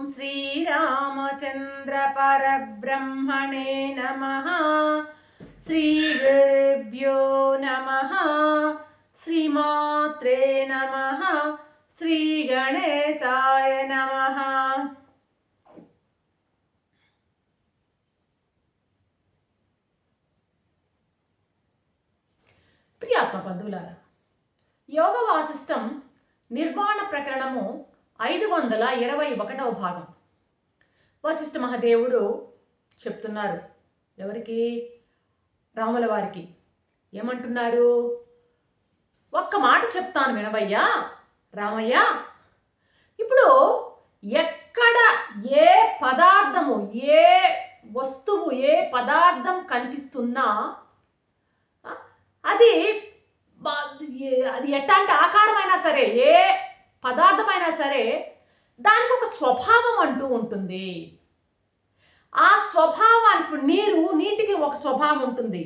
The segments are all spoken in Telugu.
श्रीरामचंद्र परब्रह्मणे नमः। श्रीगुरुभ्यो नमः। श्रीमात्रे नमः। श्रीगणेशाय नमः। ప్రియాత్మ బంధువులారా, యోగ వాసిష్టం నిర్వాణ ప్రకరణము 521వ భాగం. వశిష్ఠ మహాదేవుడు చెప్తున్నారు. ఎవరికి? రాముల వారికి. ఏమంటున్నారు? ఒక్క మాట చెప్తాను వినవయ్యా రామయ్య. ఇప్పుడు ఎక్కడ ఏ పదార్థము, ఏ వస్తువు, ఏ పదార్థం కనిపిస్తున్నా అది ఎట్లాంటి ఆకారమైనా సరే, ఏ పదార్థమైనా సరే దానికి ఒక స్వభావం అంటూ ఉంటుంది. ఆ స్వభావానికి నీటికి ఒక స్వభావం ఉంటుంది,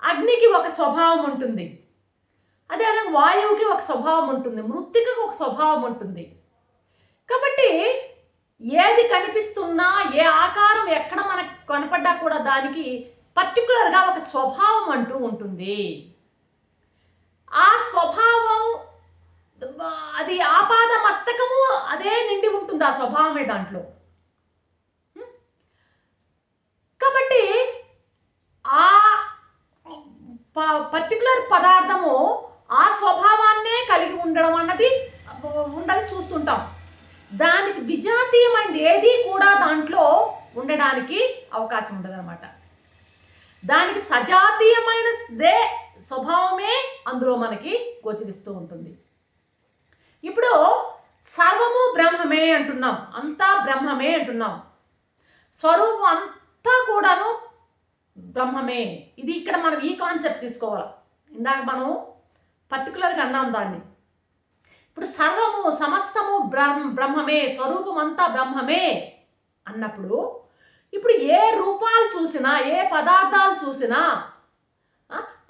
అగ్నికి ఒక స్వభావం ఉంటుంది, అదేవిధంగా వాయువుకి ఒక స్వభావం ఉంటుంది, మృత్తికకు ఒక స్వభావం ఉంటుంది. కాబట్టి ఏది కనిపిస్తున్నా, ఏ ఆకారం ఎక్కడ మనకు కనపడ్డా కూడా దానికి పర్టికులర్గా ఒక స్వభావం అంటూ ఉంటుంది. ఆ స్వభావం అది ఆపాద మస్తకము అదే నిండి ఉంటుంది, ఆ స్వభావమే దాంట్లో. కాబట్టి ఆ పర్టికులర్ పదార్థము ఆ స్వభావాన్నే కలిగి ఉండడం అన్నది చూస్తుంటాం. దానికి విజాతీయమైనది ఏది కూడా దాంట్లో ఉండడానికి అవకాశం ఉండదు అన్నమాట. దానికి సజాతీయమైనదే స్వభావమే అందులో మనకి గోచరిస్తూ ఉంటుంది. ఇప్పుడు సర్వము బ్రహ్మమే అంటున్నాం, అంతా బ్రహ్మమే అంటున్నాం, స్వరూపం అంతా కూడాను బ్రహ్మమే. ఇది ఇక్కడ మనం ఈ కాన్సెప్ట్ తీసుకోవాలి. ఇందాక మనం పర్టికులర్గా అన్నాం దాన్ని. ఇప్పుడు సర్వము, సమస్తము బ్రహ్మమే, స్వరూపం అంతా బ్రహ్మమే అన్నప్పుడు ఇప్పుడు ఏ రూపాలు చూసినా, ఏ పదార్థాలు చూసినా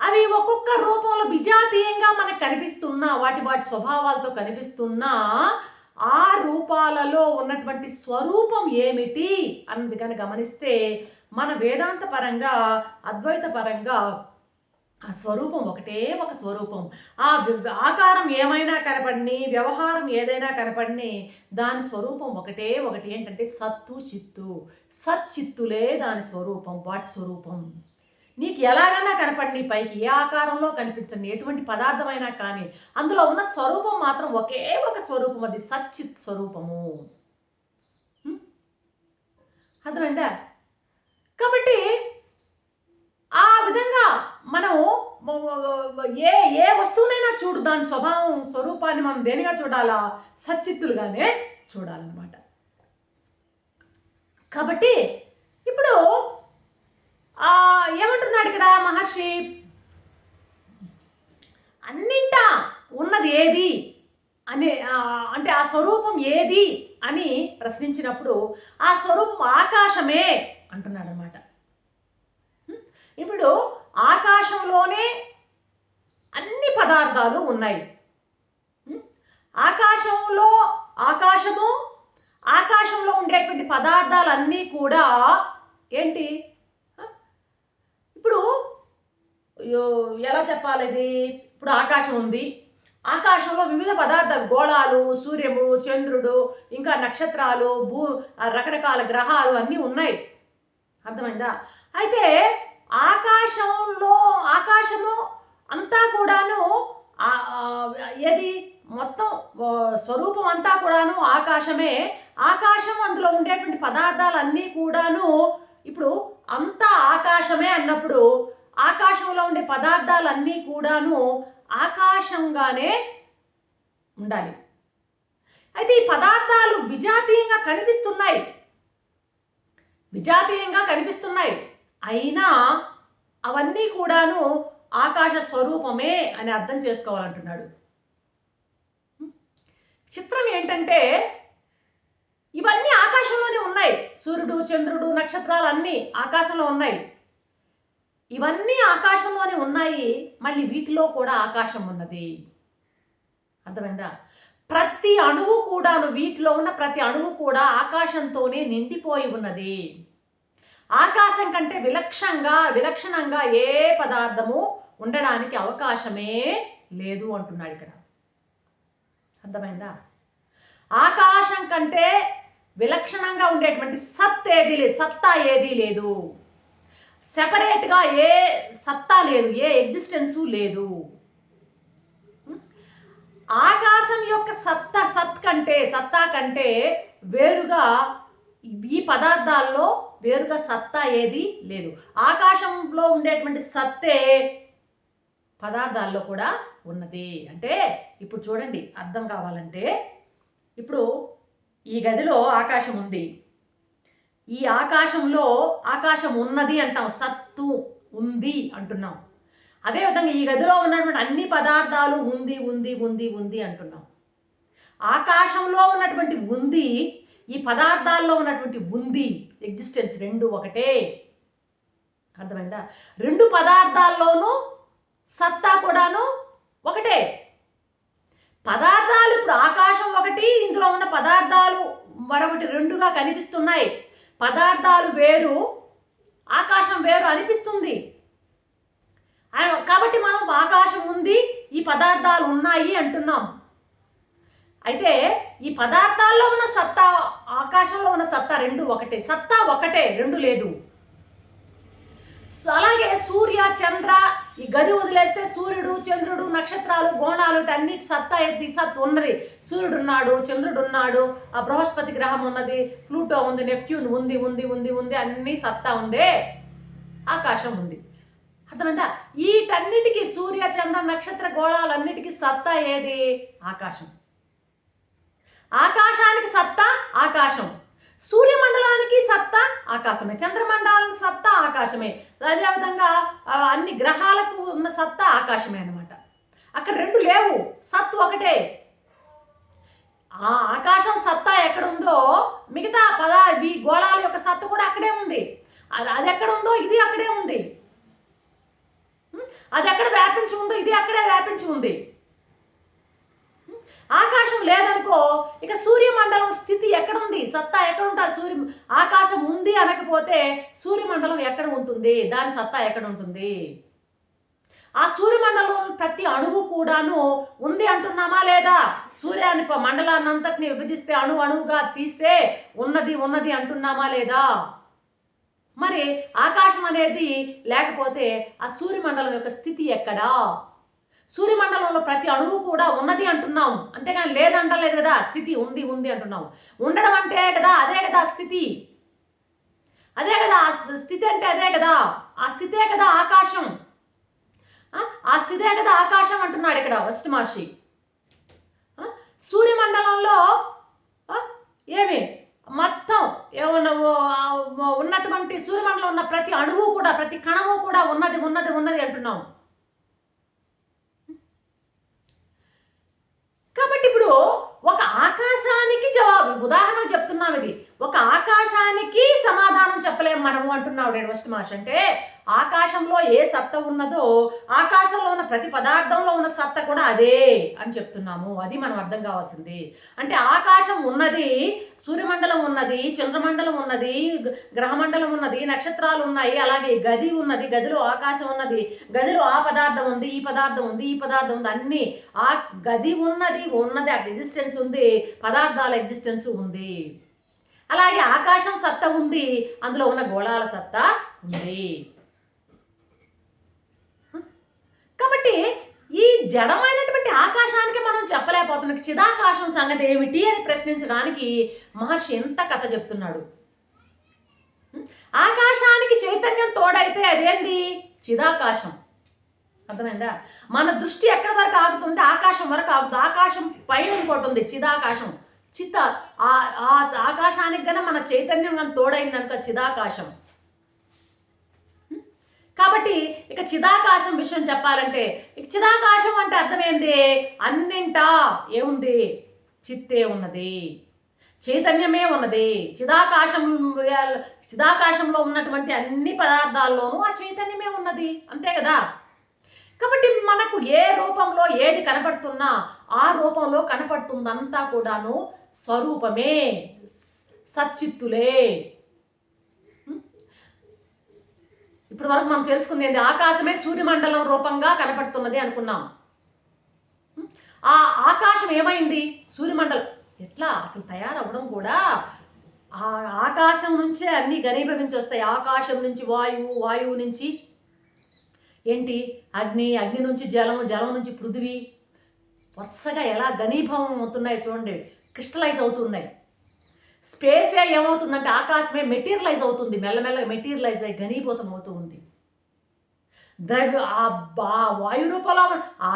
అవి ఒక్కొక్క రూపంలో విజాతీయంగా మనకు కనిపిస్తున్నా, వాటి స్వభావాలతో కనిపిస్తున్నా ఆ రూపాలలో ఉన్నటువంటి స్వరూపం ఏమిటి అన్నది కనుక గమనిస్తే మన వేదాంత పరంగా, అద్వైత పరంగా ఆ స్వరూపం ఒకటే ఒక స్వరూపం. ఆ ఆకారం ఏమైనా కనపడిని, వ్యవహారం ఏదైనా కనపడిని, దాని స్వరూపం ఒకటే ఒకటి. ఏంటంటే సత్తు చిత్తు. సచ్చిత్తులే దాని స్వరూపం, వాటి స్వరూపం. నీకు ఎలాగైనా కనపడిని, పైకి ఏ ఆకారంలో కనిపించండి, ఎటువంటి పదార్థమైనా కానీ అందులో ఉన్న స్వరూపం మాత్రం ఒకే ఒక స్వరూపం, అది సచ్చిత్ స్వరూపము. అర్థమైందా? కాబట్టి ఆ విధంగా మనం ఏ వస్తువునైనా చూడు, దాని స్వరూపాన్ని మనం దేనిగా చూడాలా? సచ్చిత్తులుగానే చూడాలన్నమాట. కాబట్టి ఇప్పుడు ఏమంటున్నాడు ఇక్కడ మహర్షి? అన్నింటా ఉన్నది ఏది అని, అంటే ఆ స్వరూపం ఏది అని ప్రశ్నించినప్పుడు ఆ స్వరూపం ఆకాశమే అంటున్నాడు అన్నమాట. ఇప్పుడు ఆకాశంలోనే అన్ని పదార్థాలు ఉన్నాయి. ఆకాశంలో ఉండేటువంటి పదార్థాలన్నీ కూడా ఏంటి? ఇప్పుడు ఎలా చెప్పాలి ఇది? ఇప్పుడు ఆకాశం ఉంది, ఆకాశంలో వివిధ పదార్థాలు, గోళాలు, సూర్యుడు, చంద్రుడు, ఇంకా నక్షత్రాలు, రకరకాల గ్రహాలు అన్నీ ఉన్నాయి. అర్థమైందా? అయితే ఆకాశము అంతా కూడాను ఏది? మొత్తం స్వరూపం అంతా కూడాను ఆకాశమే. ఆకాశం, అందులో ఉండేటువంటి పదార్థాలన్నీ కూడాను ఇప్పుడు అంతా ఆకాశమే అన్నప్పుడు ఆకాశంలో ఉండే పదార్థాలన్నీ కూడాను ఆకాశంగానే ఉండాలి. అయితే ఈ పదార్థాలు విజాతీయంగా కనిపిస్తున్నాయి, అయినా అవన్నీ కూడాను ఆకాశ స్వరూపమే అని అర్థం చేసుకోవాలంటున్నాడు. చిత్రం ఏంటంటే ఇవన్నీ ఆకాశంలోనే ఉన్నాయి. సూర్యుడు, చంద్రుడు, నక్షత్రాలు అన్నీ ఆకాశంలో ఉన్నాయి. ఇవన్నీ ఆకాశంలోనే ఉన్నాయి, మళ్ళీ వీటిలో కూడా ఆకాశం ఉన్నది. అర్థమైందా? ప్రతి అణువు కూడాను, వీటిలో ఉన్న ప్రతి అణువు కూడా ఆకాశంతోనే నిండిపోయి ఉన్నది. ఆకాశం కంటే విలక్షణంగా ఏ పదార్థము ఉండడానికి అవకాశమే లేదు అంటున్నాడు ఇక్కడ. అర్థమైందా? ఆకాశం కంటే విలక్షణంగా ఉండేటువంటి సత్తా ఏదీ లేదు. సెపరేట్గా ఏ సత్తా లేదు, ఏ ఎగ్జిస్టెన్సు లేదు. ఆకాశం యొక్క సత్తా కంటే వేరుగా ఈ పదార్థాల్లో వేరుగా సత్తా ఏది లేదు. ఆకాశంలో ఉండేటువంటి సత్తే పదార్థాల్లో కూడా ఉన్నది. అంటే ఇప్పుడు చూడండి, అర్థం కావాలంటే, ఇప్పుడు ఈ గదిలో ఆకాశం ఉంది, ఈ ఆకాశంలో ఆకాశం ఉన్నది అంటాం, సత్తు ఉంది అంటున్నాం. అదేవిధంగా ఈ గదిలో ఉన్నటువంటి అన్ని పదార్థాలు ఉంది ఉంది ఉంది ఉంది అంటున్నాం. ఆకాశంలో ఉన్నటువంటి ఉంది, ఈ పదార్థాల్లో ఉన్నటువంటి ఉంది, ఎగ్జిస్టెన్స్ రెండు ఒకటే. అర్థమైందా? రెండు పదార్థాల్లోనూ సత్తా కూడాను ఒకటే. పదార్థాలు ఇప్పుడు ఆకాశం ఒకటి, ఇందులో ఉన్న పదార్థాలు మరొకటి, రెండుగా కనిపిస్తున్నాయి. పదార్థాలు వేరు, ఆకాశం వేరు అనిపిస్తుంది. కాబట్టి మనం ఆకాశం ఉంది, ఈ పదార్థాలు ఉన్నాయి అంటున్నాం. అయితే ఈ పదార్థాల్లో ఉన్న సత్తా, ఆకాశంలో ఉన్న సత్తా రెండు ఒకటే. సత్తా ఒకటే, రెండు లేదు. అలాగే సూర్య చంద్ర, ఈ గది వదిలేస్తే సూర్యుడు చంద్రుడు నక్షత్రాలు గోళాలు అన్నిటి సత్తా సత్తు ఉన్నది. సూర్యుడు ఉన్నాడు, చంద్రుడు ఉన్నాడు, ఆ బృహస్పతి గ్రహం ఉన్నది, ప్లూటో ఉంది, నెప్ట్యూన్ ఉంది ఉంది ఉంది ఉంది అన్ని సత్తా ఉందే. ఆకాశం ఉంది. అర్థమైందా? వీటన్నిటికీ, సూర్య చంద్ర నక్షత్ర గోళాలన్నిటికీ సత్తా ఏది? ఆకాశం. ఆకాశానికి సత్తా ఆకాశం, సూర్యమండలానికి సత్తా ఆకాశమే, చంద్రమండలానికి సత్తా ఆకాశమే, అదేవిధంగా అన్ని గ్రహాలకు ఉన్న సత్తా ఆకాశమే అన్నమాట. అక్కడ రెండు లేవు, సత్తు ఒకటే. ఆ ఆకాశం సత్తా ఎక్కడ ఉందో మిగతా ఈ గోళాల యొక్క సత్తు కూడా అక్కడే ఉంది. అది ఎక్కడ ఉందో ఇది అక్కడే ఉంది. అది ఎక్కడ వ్యాపించి ఉందో ఇది అక్కడే వ్యాపించి ఉంది. ఆకాశం లేదనుకో, ఇక సూర్యమండలం స్థితి ఎక్కడుంది, సత్తా ఎక్కడ ఉంటుంది? ఆకాశం ఉంది అనకపోతే సూర్యమండలం ఎక్కడ ఉంటుంది, దాని సత్తా ఎక్కడ ఉంటుంది? ఆ సూర్యమండలం ప్రతి అణువు కూడాను ఉంది అంటున్నామా లేదా? సూర్యాన్ని మండలాన్ని అంతటిని విభజిస్తే అణువుగా తీస్తే ఉన్నది ఉన్నది అంటున్నామా లేదా? మరి ఆకాశం అనేది లేకపోతే ఆ సూర్యమండలం యొక్క స్థితి ఎక్కడా? సూర్యమండలంలో ప్రతి అణువు కూడా ఉన్నది అంటున్నాం, అంతేగాని లేదంటలేదు కదా. స్థితి ఉంది ఉంది అంటున్నాం. ఉండడం అంటే కదా, అదే కదా స్థితి, అదే కదా స్థితి అంటే, అదే కదా ఆ స్థితే కదా ఆకాశం. ఆ స్థితే కదా ఆకాశం అంటున్నాడు ఇక్కడ వశిష్ఠ మహర్షి. సూర్యమండలంలో ఏమి మొత్తం ఉన్నటువంటి సూర్యమండలం ఉన్న ప్రతి అణువు కూడా, ప్రతి కణము కూడా ఉన్నది ఉన్నది ఉన్నది అంటున్నాం. కాబట్టి ఇప్పుడు ఒక ఆకాశానికి జవాబు, ఉదాహరణ చెప్తున్నాం, ఇది ఒక ఆకాశానికి సమాధానం చెప్పలేము మనము అంటున్నాడు వశిష్ఠ మహర్షి. అంటే ఆకాశంలో ఏ సత్త ఉన్నదో ఆకాశంలో ఉన్న ప్రతి పదార్థంలో ఉన్న సత్త కూడా అదే అని చెప్తున్నాము. అది మనం అర్థం కావాల్సింది. అంటే ఆకాశం ఉన్నది, సూర్యమండలం ఉన్నది, చంద్రమండలం ఉన్నది, గ్రహమండలం ఉన్నది, నక్షత్రాలు ఉన్నాయి, అలాగే గది ఉన్నది, గదిలో ఆకాశం ఉన్నది, గదిలో ఆ పదార్థం ఉంది, ఈ పదార్థం ఉంది, ఈ పదార్థం ఉంది, అన్నీ ఆ గది ఉన్నది ఉన్నది, ఆ ఎగ్జిస్టెన్స్ ఉంది, పదార్థాల ఎగ్జిస్టెన్స్ ఉంది. అలాగే ఆకాశం సత్తా ఉంది, అందులో ఉన్న గోళాల సత్తా ఉంది. కాబట్టి ఈ జడమైనటువంటి ఆకాశానికి మనం చెప్పలేకపోతున్నాం. చిదాకాశం సంగతి ఏమిటి అని ప్రశ్నించడానికి మహర్షి ఎంత కథ చెప్తున్నాడు. ఆకాశానికి చైతన్యం తోడైతే అదేంది? చిదాకాశం. అర్థమైందా? మన దృష్టి ఎక్కడి వరకు ఆగుతుంటే ఆకాశం వరకు ఆగుతుంది. ఆకాశం పైన ఇంకోటి ఉంది, చిదాకాశం. ఆకాశానికి గన మన చైతన్యం కానీ తోడైందనుక చిదాకాశం. కాబట్టి ఇక చిదాకాశం విషయం చెప్పాలంటే, ఇక చిదాకాశం అంటే అర్థమైంది, అన్నింటా ఏముంది? చిత్తే ఉన్నది, చైతన్యమే ఉన్నది. చిదాకాశంలో ఉన్నటువంటి అన్ని పదార్థాల్లోనూ ఆ చైతన్యమే ఉన్నది, అంతే కదా. కాబట్టి మనకు ఏ రూపంలో ఏది కనపడుతున్నా ఆ రూపంలో కనపడుతుందంతా కూడాను స్వరూపమే, సచ్చిత్తులే. ఇప్పటి వరకు మనం తెలుసుకుంది ఏంటి? ఆకాశమే సూర్యమండలం రూపంగా కనపడుతున్నది అనుకున్నాం. ఆ ఆకాశం ఏమైంది? సూర్యమండలం ఎట్లా అసలు తయారవ్వడం కూడా ఆ ఆకాశం నుంచే అన్ని ఘనీభవించి వస్తాయి. ఆకాశం నుంచి వాయువు, వాయువు నుంచి ఏంటి అగ్ని, అగ్ని నుంచి జలం, జలం నుంచి పృథివీ వరుసగా ఎలా ఘనీభవం అవుతున్నాయి చూడండి, క్రిస్టలైజ్ అవుతున్నాయి. స్పేసే ఏమవుతుందంటే ఆకాశమే మెటీరియలైజ్ అవుతుంది, మెల్లమెల్లగా మెటీరియలైజ్ అయ్యి ఘనీభూతం అవుతూ ఉంది. వాయు రూపంలో ఆ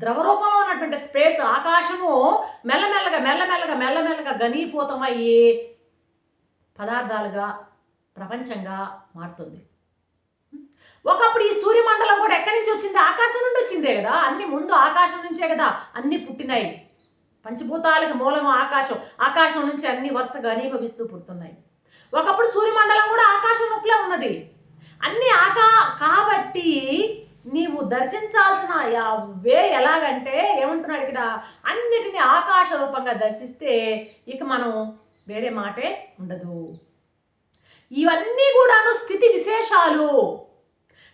ద్రవ రూపంలో ఉన్నటువంటి స్పేస్ ఆకాశము మెల్లమెల్లగా మెల్లమెల్లగా మెల్లమెల్లగా ఘనీభూతమయ్యి పదార్థాలుగా ప్రపంచంగా మారుతుంది. ఒకప్పుడు ఈ సూర్యమండలం కూడా ఎక్కడి నుంచి వచ్చింది? ఆకాశం నుండి వచ్చిందే కదా. అన్ని ముందు ఆకాశం నుంచే కదా అన్ని పుట్టినాయి. పంచభూతాలకు మూలం ఆకాశం, ఆకాశం నుంచి అన్ని వరుసగా ఘనీభవిస్తూ పుడుతున్నాయి. ఒకప్పుడు సూర్యమండలం కూడా ఆకాశం నొప్పులే ఉన్నది. అన్ని కాబట్టి నీవు దర్శించాల్సిన వే ఎలాగంటే ఏమంటున్నాడు ఇక్కడ, అన్నిటినీ ఆకాశ రూపంగా దర్శిస్తే ఇక మనం వేరే మాటే ఉండదు. ఇవన్నీ కూడాను స్థితి విశేషాలు.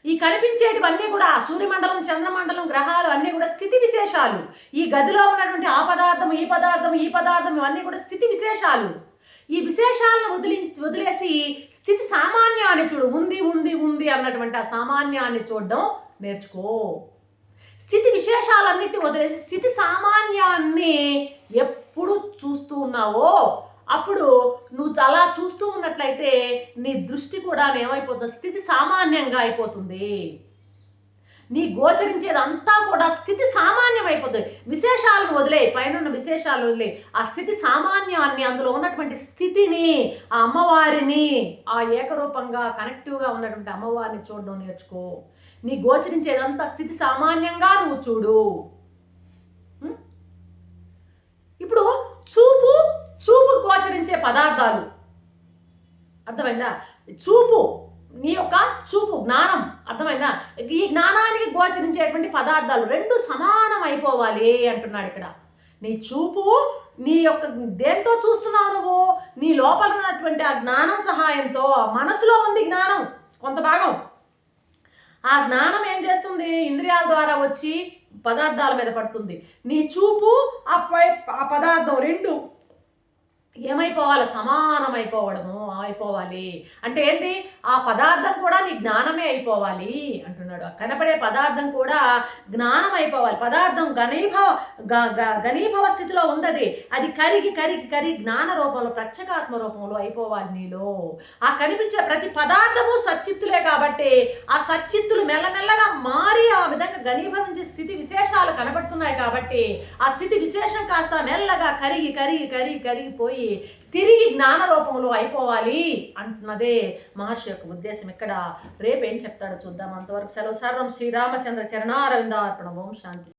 ఈ కనిపించేటివన్నీ కూడా సూర్యమండలం, చంద్రమండలం, గ్రహాలు అన్నీ కూడా స్థితి విశేషాలు. ఈ గదిలో ఉన్నటువంటి ఆ పదార్థం, ఈ పదార్థం, ఈ పదార్థం ఇవన్నీ కూడా స్థితి విశేషాలు. ఈ విశేషాలను వదిలేసి స్థితి సామాన్యాన్ని చూడు. ఉంది ఉంది ఉంది అన్నటువంటి ఆ సామాన్యాన్ని చూడడం నేర్చుకో. స్థితి విశేషాలన్నిటిని వదిలేసి స్థితి సామాన్యాన్ని ఎప్పుడు చూస్తూ ఉన్నావో అప్పుడు నువ్వు అలా చూస్తూ ఉన్నట్లయితే నీ దృష్టి కూడా ఏమైపోతుంది? స్థితి సామాన్యంగా అయిపోతుంది. నీ గోచరించేది అంతా కూడా స్థితి సామాన్యం అయిపోతుంది. విశేషాలను వదిలే, పైన విశేషాలు వదిలే, ఆ స్థితి సామాన్యాన్ని, అందులో ఉన్నటువంటి స్థితిని, ఆ అమ్మవారిని, ఆ ఏకరూపంగా కనెక్టివ్గా ఉన్నటువంటి అమ్మవారిని చూడడం నేర్చుకో. నీ గోచరించేదంతా స్థితి సామాన్యంగా నువ్వు చూడు. ఇప్పుడు చూపు, చూపు గోచరించే పదార్థాలు అర్థమైందా? చూపు, నీ యొక్క చూపు జ్ఞానం అర్థమైందా? ఈ జ్ఞానానికి గోచరించేటువంటి పదార్థాలు రెండు సమానం అయిపోవాలి అంటున్నాడు ఇక్కడ. నీ చూపు, నీ యొక్క దేంతో చూస్తున్నావు నువ్వు? నీ లోపల ఉన్నటువంటి ఆ జ్ఞానం సహాయంతో. మనసులో ఉంది జ్ఞానం కొంత భాగం. ఆ జ్ఞానం ఏం చేస్తుంది? ఇంద్రియాల ద్వారా వచ్చి పదార్థాల మీద పడుతుంది. నీ చూపు, ఆ పదార్థం రెండు ఏమైపోవాలి? సమానం అయిపోవాలి. అంటే ఏంటి? ఆ పదార్థం కూడా నీ జ్ఞానమే అయిపోవాలి అంటున్నాడు. కనపడే పదార్థం కూడా జ్ఞానం అయిపోవాలి. పదార్థం ఘనీభవ స్థితిలో ఉంది. అది కరిగి కరిగి కరిగి జ్ఞాన రూపంలో, ప్రత్యేకాత్మ రూపంలో అయిపోవాలి నీలో. ఆ కనిపించే ప్రతి పదార్థము సచ్చిత్తులే కాబట్టి ఆ సచ్చిత్తులు మెల్లమెల్లగా మారి ఆ విధంగా ఘనీభవించే స్థితి విశేషాలు కనబడుతున్నాయి కాబట్టి ఆ స్థితి విశేషం కాస్త మెల్లగా కరిగి కరిగి కరిగి కరిగిపోయి తిరిగి జ్ఞాన రూపంలో అయిపోవాలి అంటున్నదే మహర్షి యొక్క ఉద్దేశం. ఇక్కడ రేపు ఏం చెప్తాడో చూద్దాం. అంతవరకు సెలవు. సర్వం శ్రీరామచంద్ర చరణారవిందార్పణం. ఓం శాంతి.